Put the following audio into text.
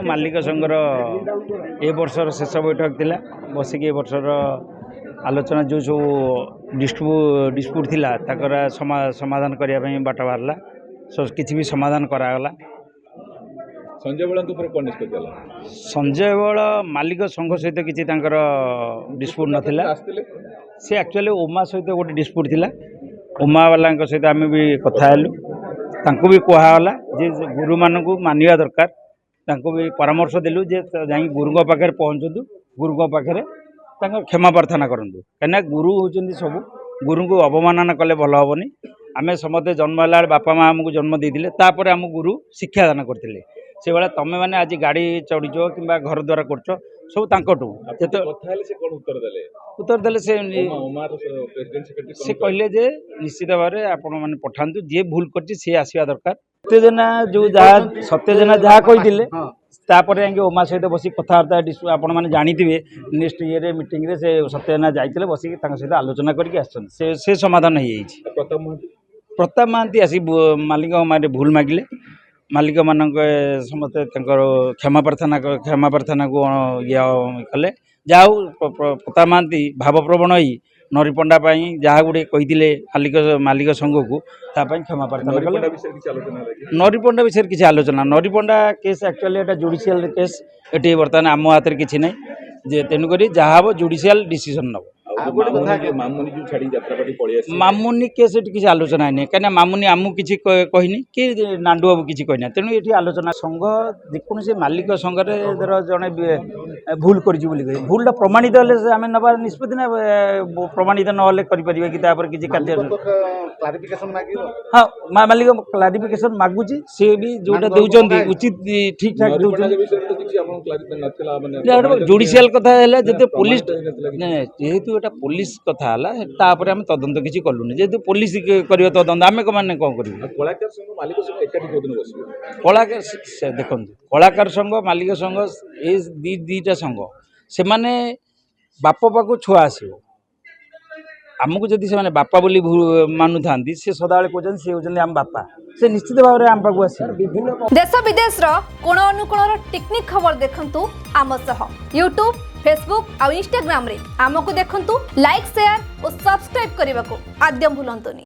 मालिक संघर ए वर्षर शेष बैठक थिला बसिक ए वर्षर आलोचना जो सब डिस्प्यूट थिला ताकर समाधान करने बाट बाहरला किसी भी समाधान करागला। संजय बल निष्पत्ति संजय बल मालिक संघ सहित किसी डिस्प्यूट नाला सी एक्चुअली उमा सहित गोटे डिस्प्यूट थिला उमा वाला सहित आम भी कथा हेलु तांको भी कहला जे गुरु मानक मानिया दरकार तांको भी परामर्श देलु जे जाई गुरुंग पाखे पहुँचु गुरुंग पाखे क्षमा प्रार्थना करूँ कहीं गुरु होती सब गुरु को अवमानना कले भल हेनी आम समस्ते जन्म है बापा माँ आमको जन्म देते तापर आम गुरु शिक्षादान करते से भाया तुम मैंने आज गाड़ी चढ़ीच कि घर द्वारा कर सब तांकटू उत्तर देले से कहले जे निश्चित भाव में आपण मैंने पठातु जी भूल कर सी आसवा दरकार सत्यजना जो सत्यजना जहाँ कही तापर उमा सहित बस कथबार्ता आपण मैंने जानते नेक्स्ट ईयर मीटिंग रे से सत्यजना जाते बसिक सहित आलोचना करके समाधान हो प्रताप महांती आसी मालिक मारे भूल मागिले मालिक मानक समस्ते क्षमा प्रार्थना को ये कले जहाँ प्रताप महांती भावप्रवण ही नरीपंडा जहाँ गुड़े कही मालिक संघ को क्षमा प्रार्थना कले नरीपंडा विषय किसी आलोचना नरीपंडा केस एक्चुअली एटा जुडिशियल केस ये बर्तमान आम हाथ में किसी ना जे तेणुक जहाँ हम जुडिशियल डिसीजन नब मामुनी केस किसी आलोचना है कहीं मामुनी आमको किसी कहनी कि नांडू बाबू किसी कहना तेणु ये आलोचना संघ जेकोसी मालिक संघ धर जड़े भूल कर भूलटा प्रमाणित हेल्ले आम नवा निष्पत्ति ना प्रमाणित ना कर किसी कार्य हाँ मालिक क्लारिफिकेशन मागुची सी भी जोटा दौरान उचित ठीक ठाक जुडिशियल कथा है पुलिस जेहेतु एटा पुलिस कथा है आम तदंत किसी कलुनि जेहेतु पुलिस कर तदंत आम मैंने कौन कर कलाकार देखो कलाकार संघ मालिक संघ ये दीटा संघ से माने बाप पाक छुआ आसो आमको जदि से बापा बोली मानु था से सदा कहते सी होती आम बापा से निश्चित भाव में आम पाक आस देश विदेश कोण अनुकोण टेक्निक खबर देखंतु आम सह यूट्यूब फेसबुक और इंस्टाग्राम रे आमको देखंतु लाइक शेयर और सब्सक्राइब करने को आद्यम भूलंतुनी।